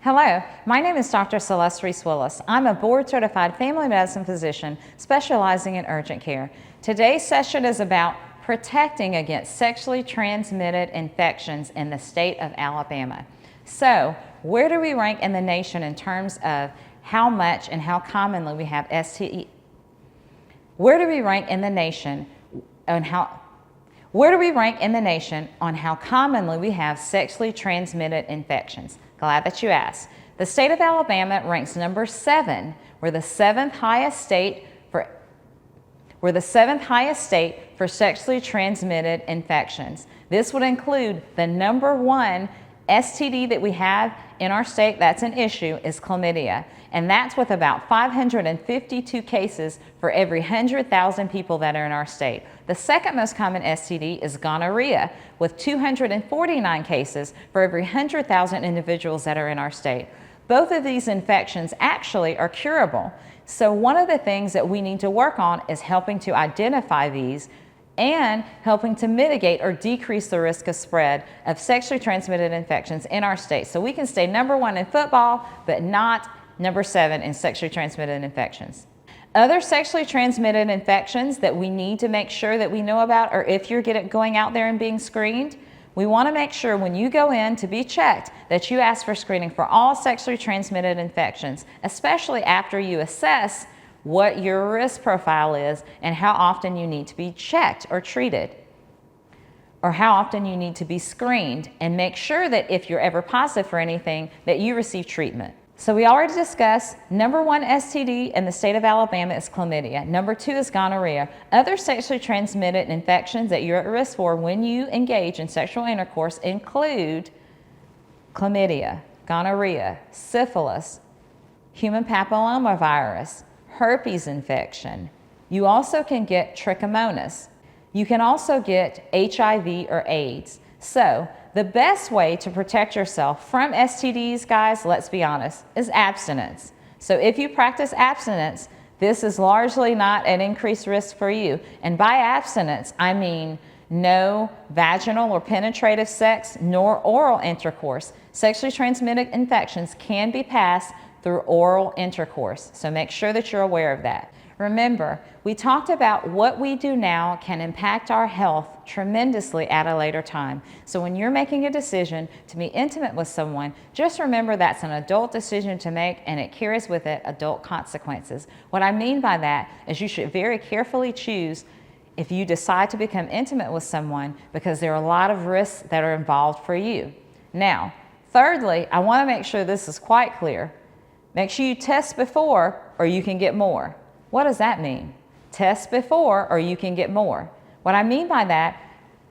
Hello, my name is Dr. Celeste Reese. I'm a board-certified family medicine physician specializing in urgent care. Today's session is about protecting against sexually transmitted infections in the state of Alabama. So, where do we rank in the nation in terms of how much and how commonly we have STIs? Where do we rank in the nation on how commonly we have sexually transmitted infections? Glad that you asked. The state of Alabama ranks number 7. We're the seventh highest state for sexually transmitted infections. This would include the number 1 STD that we have in our state that's an issue is chlamydia, and that's with about 552 cases for every 100,000 people that are in our state. The second most common STD is gonorrhea, with 249 cases for every 100,000 individuals that are in our state. Both of these infections actually are curable. So one of the things that we need to work on is helping to identify these and helping to mitigate or decrease the risk of spread of sexually transmitted infections in our state. So we can stay number 1 in football, but not number 7 in sexually transmitted infections. Other sexually transmitted infections that we need to make sure that we know about, or if you're going out there and being screened, we want to make sure when you go in to be checked that you ask for screening for all sexually transmitted infections, especially after you assess what your risk profile is and how often you need to be checked or treated, or how often you need to be screened, and make sure that if you're ever positive for anything that you receive treatment. So we already discussed number 1 STD in the state of Alabama is chlamydia. Number 2 is gonorrhea. Other sexually transmitted infections that you're at risk for when you engage in sexual intercourse include chlamydia, gonorrhea, syphilis, human papillomavirus, herpes infection. You also can get trichomonas. You can also get HIV or AIDS. So the best way to protect yourself from STDs, guys, let's be honest, is abstinence. So if you practice abstinence, this is largely not an increased risk for you. And by abstinence, I mean no vaginal or penetrative sex nor oral intercourse. Sexually transmitted infections can be passed through oral intercourse, so make sure that you're aware of that. Remember, we talked about what we do now can impact our health tremendously at a later time. So when you're making a decision to be intimate with someone, just remember that's an adult decision to make, and it carries with it adult consequences. What I mean by that is you should very carefully choose if you decide to become intimate with someone, because there are a lot of risks that are involved for you. Now, thirdly, I want to make sure this is quite clear. Make sure you test before or you can get more. What does that mean? Test before or you can get more. What I mean by that,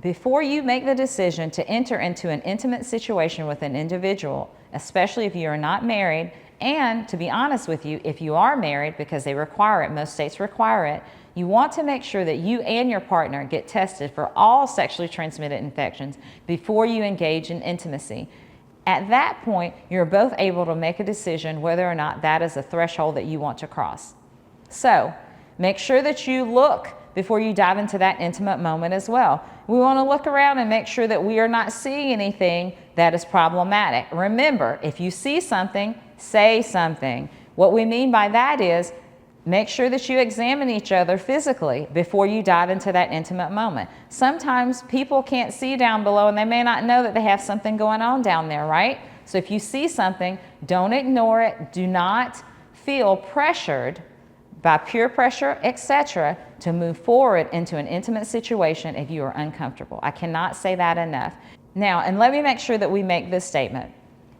before you make the decision to enter into an intimate situation with an individual, especially if you are not married, and to be honest with you, if you are married, because they require it, most states require it, you want to make sure that you and your partner get tested for all sexually transmitted infections before you engage in intimacy. At that point, you're both able to make a decision whether or not that is a threshold that you want to cross. So, make sure that you look before you dive into that intimate moment as well. We want to look around and make sure that we are not seeing anything that is problematic. Remember, if you see something, say something. What we mean by that is, make sure that you examine each other physically before you dive into that intimate moment. Sometimes people can't see down below and they may not know that they have something going on down there, right? So if you see something, don't ignore it. Do not feel pressured by peer pressure, etc., to move forward into an intimate situation if you are uncomfortable. I cannot say that enough. Now, and let me make sure that we make this statement.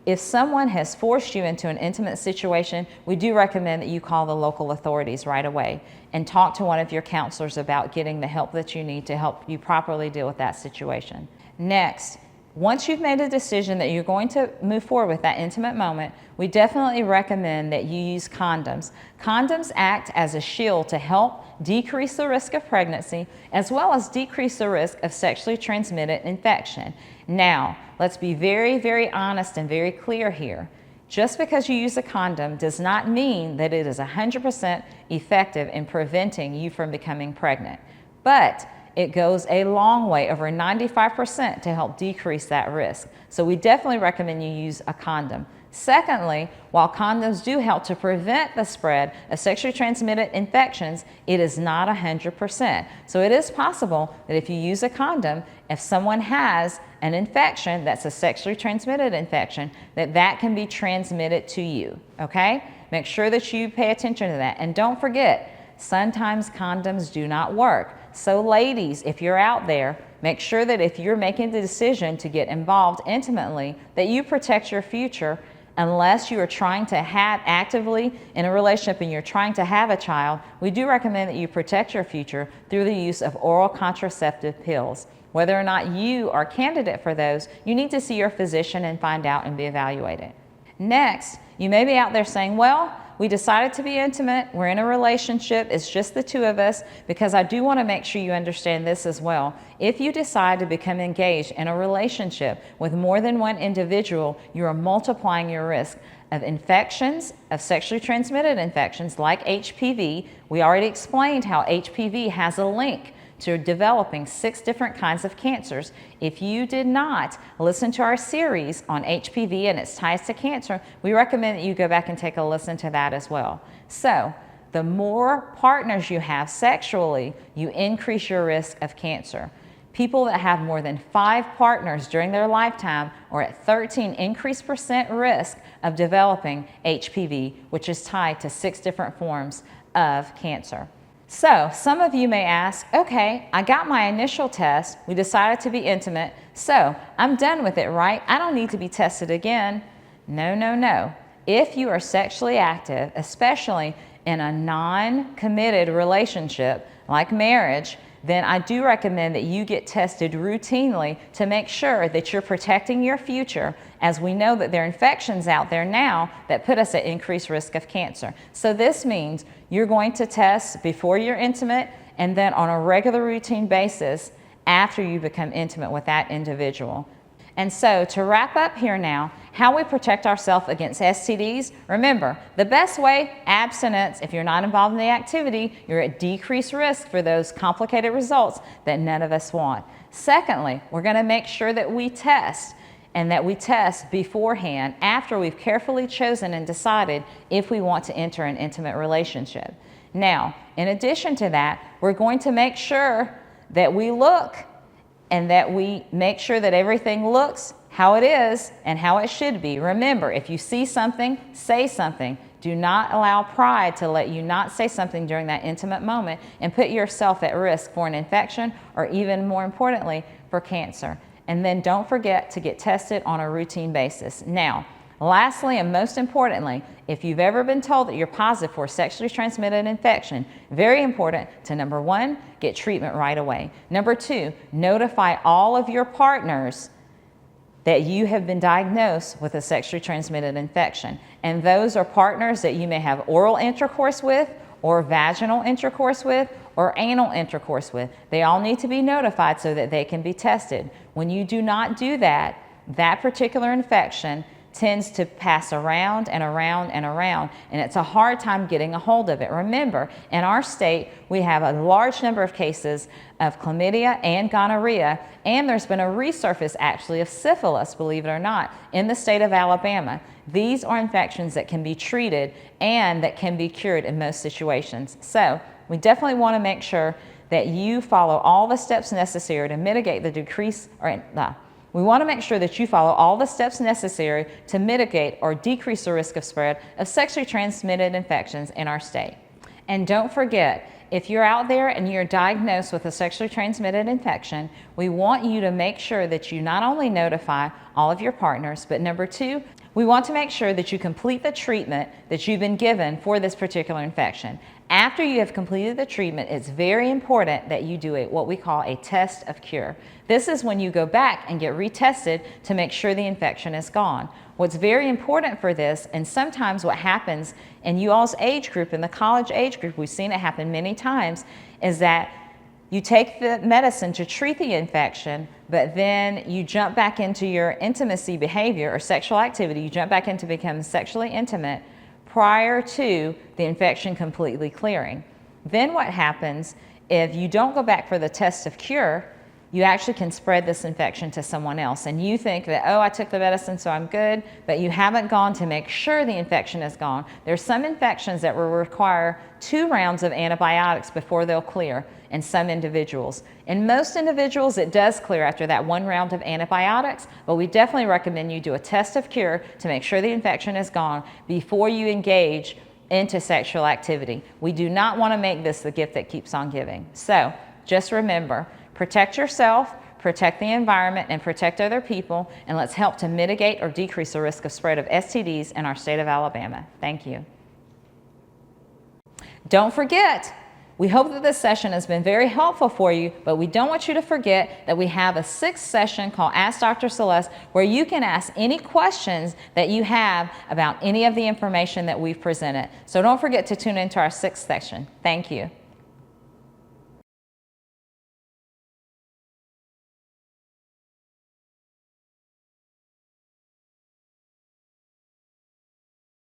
If someone has forced you into an intimate situation, we do recommend that you call the local authorities right away and talk to one of your counselors about getting the help that you need to help you properly deal with that situation. Next, once you've made a decision that you're going to move forward with that intimate moment, we definitely recommend that you use condoms. Condoms act as a shield to help decrease the risk of pregnancy, as well as decrease the risk of sexually transmitted infection. Now, let's be very, very honest and very clear here. Just because you use a condom does not mean that it is 100% effective in preventing you from becoming pregnant. But it goes a long way, over 95%, to help decrease that risk. So we definitely recommend you use a condom. Secondly, while condoms do help to prevent the spread of sexually transmitted infections, it is not 100%. So it is possible that if you use a condom, if someone has an infection that's a sexually transmitted infection, that can be transmitted to you, okay? Make sure that you pay attention to that. And don't forget, sometimes condoms do not work. So ladies, if you're out there, make sure that if you're making the decision to get involved intimately, that you protect your future. Unless you are trying to have actively in a relationship and you're trying to have a child, we do recommend that you protect your future through the use of oral contraceptive pills. Whether or not you are a candidate for those, you need to see your physician and find out and be evaluated. Next, you may be out there saying, well, we decided to be intimate, we're in a relationship, it's just the two of us, because I do want to make sure you understand this as well. If you decide to become engaged in a relationship with more than one individual, you are multiplying your risk of infections, of sexually transmitted infections like HPV. We already explained how HPV has a link to developing 6 different kinds of cancers. If you did not listen to our series on HPV and its ties to cancer, we recommend that you go back and take a listen to that as well. So the more partners you have sexually, you increase your risk of cancer. People that have more than 5 partners during their lifetime are at 13 increased % risk of developing HPV, which is tied to 6 different forms of cancer. So some of you may ask, okay, I got my initial test, we decided to be intimate, so I'm done with it, right? I don't need to be tested again. No, no, no. If you are sexually active, especially in a non-committed relationship like marriage, then I do recommend that you get tested routinely to make sure that you're protecting your future, as we know that there are infections out there now that put us at increased risk of cancer. So this means you're going to test before you're intimate and then on a regular routine basis after you become intimate with that individual. And so to wrap up here now, how we protect ourselves against STDs, remember, the best way, abstinence. If you're not involved in the activity, you're at decreased risk for those complicated results that none of us want. Secondly, we're going to make sure that we test, and that we test beforehand after we've carefully chosen and decided if we want to enter an intimate relationship. Now, in addition to that, we're going to make sure that we look and that we make sure that everything looks how it is and how it should be. Remember, if you see something, say something. Do not allow pride to let you not say something during that intimate moment and put yourself at risk for an infection or, even more importantly, for cancer. And then don't forget to get tested on a routine basis. Now, lastly and most importantly, if you've ever been told that you're positive for a sexually transmitted infection, very important to, number 1, get treatment right away. Number 2, notify all of your partners that you have been diagnosed with a sexually transmitted infection. And those are partners that you may have oral intercourse with, or vaginal intercourse with, or anal intercourse with. They all need to be notified so that they can be tested. When you do not do that, that particular infection tends to pass around and around and around, and it's a hard time getting a hold of it. Remember, in our state, we have a large number of cases of chlamydia and gonorrhea, and there's been a resurface actually of syphilis, believe it or not, in the state of Alabama. These are infections that can be treated and that can be cured in most situations. So we definitely want to make sure that you follow all the steps necessary to mitigate the decrease, we want to make sure that you follow all the steps necessary to mitigate or decrease the risk of spread of sexually transmitted infections in our state. And don't forget, if you're out there and you're diagnosed with a sexually transmitted infection, we want you to make sure that you not only notify all of your partners, but number 2, we want to make sure that you complete the treatment that you've been given for this particular infection. After you have completed the treatment, it's very important that you do what we call a test of cure. This is when you go back and get retested to make sure the infection is gone. What's very important for this, and sometimes what happens in you all's age group, in the college age group, we've seen it happen many times, is that you take the medicine to treat the infection, but then you jump back into your intimacy behavior or sexual activity, you jump back into becoming sexually intimate prior to the infection completely clearing. Then what happens if you don't go back for the test of cure, you actually can spread this infection to someone else. And you think that, oh, I took the medicine, so I'm good, but you haven't gone to make sure the infection is gone. There's some infections that will require 2 rounds of antibiotics before they'll clear in some individuals. In most individuals, it does clear after that 1 round of antibiotics, but we definitely recommend you do a test of cure to make sure the infection is gone before you engage into sexual activity. We do not want to make this the gift that keeps on giving. So just remember, protect yourself, protect the environment, and protect other people, and let's help to mitigate or decrease the risk of spread of STDs in our state of Alabama. Thank you. Don't forget, we hope that this session has been very helpful for you, but we don't want you to forget that we have a 6th session called Ask Dr. Celeste, where you can ask any questions that you have about any of the information that we've presented. So don't forget to tune into our 6th session. Thank you.